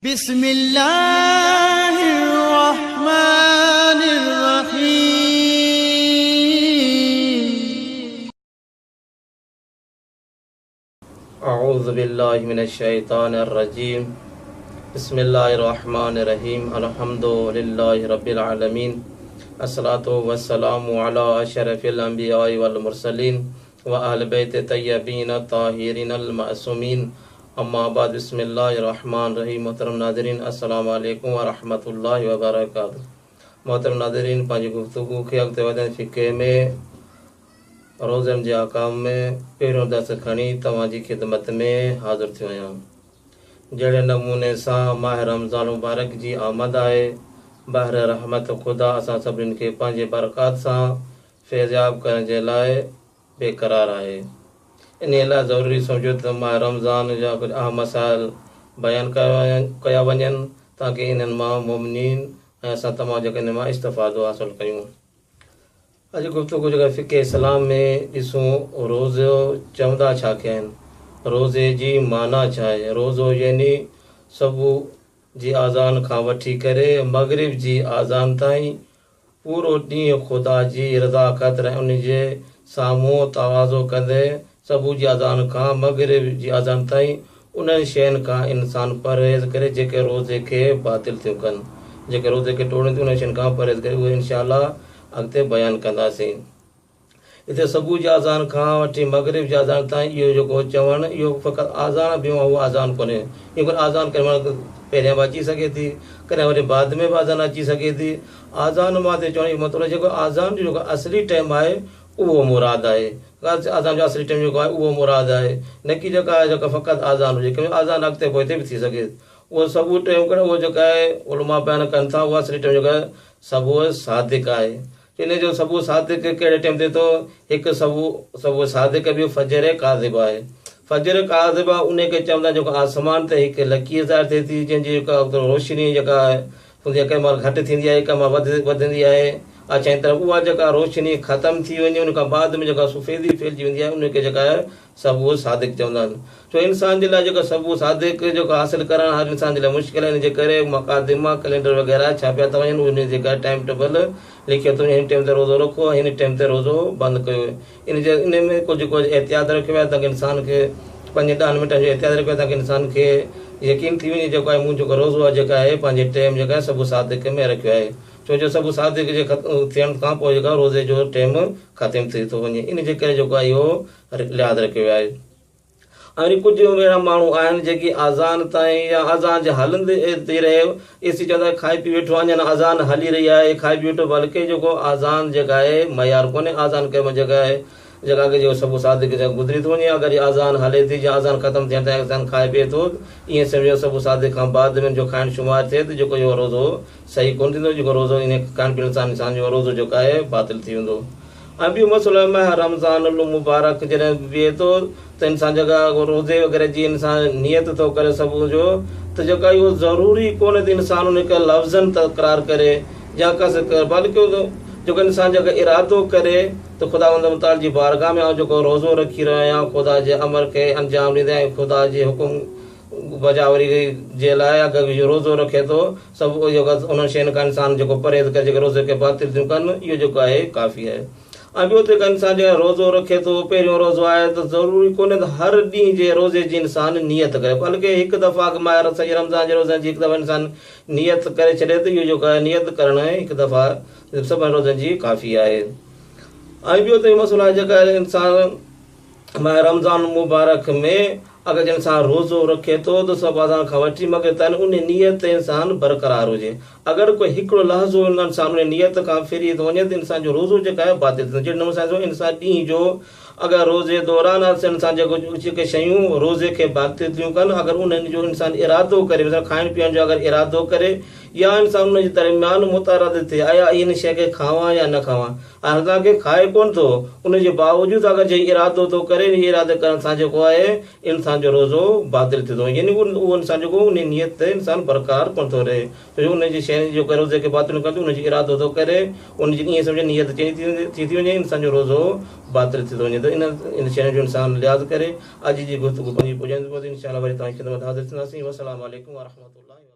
بسم الله الرحمن الرحيم. أعوذ بالله من الشيطان الرجيم. بسم الله الرحمن الرحيم. الحمد لله رب العالمين. الصلاة والسلام على أشرف الأنبياء والمرسلين وأهل بيت الطيبين الطاهرين المعصومين. अम्मा बाद बिस्मिल्लाहिर्रहमानिर्रहीम। मोहतरम नाज़रीन अस्सलामु अलैकुम व रहमतुल्लाहि व बरकातुहू। मोहतरम नाज़रीन, पंहिंजी गुफ़्तगू खे अॻिते वधाइण फ़िक़े में रोज़नि जे अहकाम में पहिरियों दर्स खणी तव्हांजी ख़िदमत में हाज़िर थियो आहियां। जहिड़े नमूने सां माह रमज़ान मुबारक जी आमद आहे, बहर रहमत ख़ुदा असां सभिनीनि खे पंहिंजे बरक़ात सां फैज़याब करण जे लाइ बेक़रार आहे। इन लाइ ज़रूरी सम्झो त माह रमज़ान जा कुझु अहम मसाइल बयानु कया वञनि ताकी इन्हनि मां मुमिनीन ऐं असां तमामु जेके इन मां इस्तिफ़ादो हासिलु कयूं। अॼु गुफ़्तगू जेका फ़िक़े इस्लाम में ॾिसूं, रोज़ो चवंदा छा कया आहिनि, रोज़े जी माना छा आहे। रोज़ो यानी सुबुह जी आज़ान खां वठी करे मग़रिब जी आज़ान ताईं पूरो ॾींहुं ख़ुदा जी रज़ा ख़ातिर उन जे साम्हूं तवाज़ो कंदे सुबुह जी आज़ान खां मग़रिब जी आज़ान ताईं उन्हनि शयुनि खां इंसान परहेज़ करे जेके रोज़े खे बातिल थियूं कनि, जेके रोज़े खे टोड़नि थियूं, उन शयुनि खां परहेज़ करे उहे इंशाअल्लाह अॻिते बयानु कंदासीं। हिते सुबुह जी आज़ान खां वठी मग़रिब जी आज़ान ताईं इहो जेको चवणु, इहो फ़क़ति आज़ान बि उहो आज़ान कोन्हे। इहो कोई आज़ान करे पहिरियां बि अची सघे थी, कॾहिं वरी बाद में बि आज़ान अची सघे थी। आज़ान मां ते चवण जो मतिलबु जेको आज़ान जो जेको असली टाइम आहे उहो मुराद आहे। आज़ान जो असली टाइम जेको आहे उहो मुराद आहे, न की जेका आहे जेका फ़क़ति आज़ान हुजे। कंहिं आज़ान अॻिते पोइते बि थी सघे, उहो सुबुह टाइम करे उहो जेका आहे उलमा बयानु कनि था, उहा असली टाइम जेका आहे सुबुह सादिक़ आहे। इन जो सुबुह सादिक़ कहिड़े टाइम ते थो, हिकु सुबुह सादिक़ ॿियो फजर काज़िब आहे। फजर काज़िब आहे उन खे चवंदा जेको आसमान ते हिकु लकीर ज़ाहिर थिए थी, जंहिंजी जेका रोशनी जेका आहे कंहिं महिल घटि थींदी आहे, कंहिं महिल वधंदी आहे। चई तरफ़ उहा जेका रोशनी ख़तमु थी वञे, उन खां बाद में जेका सफ़ेदी फैलिजी वेंदी आहे, उनखे जेका आहे सुबुह सादिक़ चवंदा आहिनि। छो इंसान जे लाइ जेको सुबुह सादिक़ जेको हासिलु करणु हर इंसान जे लाइ मुश्किल आहे। इन जे करे मक़ादिमा कैलेंडर वग़ैरह छापिया था वञनि, उन जेका टाइम टेबल लिखियो थो, हिन टाइम ते रोज़ो रखो, हिन टाइम ते रोज़ो बंदि कयो। इन में कुझु एहतियात रखियो आहे ताकी इंसान खे 5-10 मिंट जो एहतियात रखियो आहे ताकी इंसान खे यकीन थी वञे जेको आहे मुंहिंजो जेको रोज़ो आहे जेका आहे पंहिंजे टाइम जेका आहे सुबुह सादिक़ में रखियो आहे। छो जो सुबुह सादिक़ जे थियण खां पोइ जेका रोज़े जो टाइम ख़तमु थी थो वञे, इन जे करे जेको आहे इहो लिहाज़ रखियो वियो आहे। ऐं कुझु अहिड़ा माण्हू आहिनि जेकी आज़ान ताईं या आज़ान जे हलंदे थी रहे एसी चवंदा खाई पी वेठो आहे, अञा आज़ान हली रही आहे, खाई पी वेठो, बल्कि जेको आज़ान जेका आहे मयार कोन्हे। आज़ान करण जेका आहे जेका जो सुबुह सादिक़ गुज़री थो वञे, अगरि आज़ान हले थी या आज़ान ख़तमु थियण ताईं इंसान खाए पीए थो, ईअं सम्झो सुबुह सादिक़ खां बाद में जो खाइण शुमार थिए त जेको इहो रोज़ो सही कोन थींदो, जेको रोज़ो इन खाइण पीअण सां इंसान जो रोज़ो जेको आहे बातिल थी वेंदो। ऐं ॿियो मसइलो माह रमज़ान मुबारक जॾहिं बीहे थो त इंसान जेका रोज़े वग़ैरह जी इंसान नियत थो करे सुबुह जो, त जेका इहो ज़रूरी कोन्हे त इंसान उनखे लफ़्ज़नि तक़रार करे या कसर करे, बल्कि जेको इंसान जेका इरादो करे त ख़ुदा मुताल जी बारगाह में जेको रोज़ो रखी रहियो आहियां, ख़ुदा जे अमर खे अंजाम ॾींदे ऐं ख़ुदा जे हुकुम बजावरी जे लाइ अगरि इहो रोज़ो रखे थो, सभु जेको उन्हनि शयुनि खां इंसान जेको परहेज़ करे जेके रोज़े खे बातिल थियूं कनि, इहो जेको आहे काफ़ी आहे। ऐं ॿियो त इंसान जेका रोज़ो रखे थो, पहिरियों रोज़ो आहे त ज़रूरी कोन्हे त हर ॾींहं जे रोज़े जी इंसान नियत करे, बल्कि हिकु दफ़ा माहिर सॼे रमज़ान जे रोज़नि जी हिकु दफ़ा इंसान नियत करे छॾे त इहो जेको आहे नियत करणु हिकु दफ़ा सभिनी रोज़नि जी काफ़ी आहे। ऐं ॿियो त इहो मसइलो आहे जेका इंसान माह रमज़ान मुबारक में अगरि इंसान रोज़ो रखे थो त सभु आज़ान खां वठी मग़रिब ताईं उन नियत ते इंसान बरक़रार हुजे। अगरि कोई हिकिड़ो लहज़ो इंसान उन नियत खां फिरी थो वञे त इंसान जो रोज़ो जेका आहे बातिल थींदो। जहिड़े नमूने इंसान ॾींहं जो अगरि रोज़े दौरान इंसान जेके शयूं रोज़े खे बातिल थियूं कनि, अगरि उन्हनि जो इंसान इरादो करे, खाइण पीअण जो अगरि इरादो करे या इंसान उनजे दरमियान मुतरद थिए आया इन शइ खे खावां या न खावां, ऐं असांखे खाए कोन थो, उनजे बावजूदि अगरि जे इरादो थो करे, इरादे करण सां जेको आहे इंसान जो रोज़ो बातिल थी थो वञे, यानी उहो इंसान जेको उन नियत ते इंसान बरक़रार कोन थो रहे। छो जो उनजी शइ जेको रोज़े खे बातिल कंदो, उनजो इरादो थो करे, उनजी ईअं सम्झो नियत चेंज थी वञे, इंसान जो रोज़ो बातिल थी थो वञे थो। इन शइ जो इंसान लिहाज़ करे अॼु जी गुफ़्तगू पंहिंजी पुॼंदी इंशाअल्लाह वरी तव्हांजी ख़िदमत हाज़िर थींदासीं। वस्सलामु अलैकुम वरहमतुल्लाहि।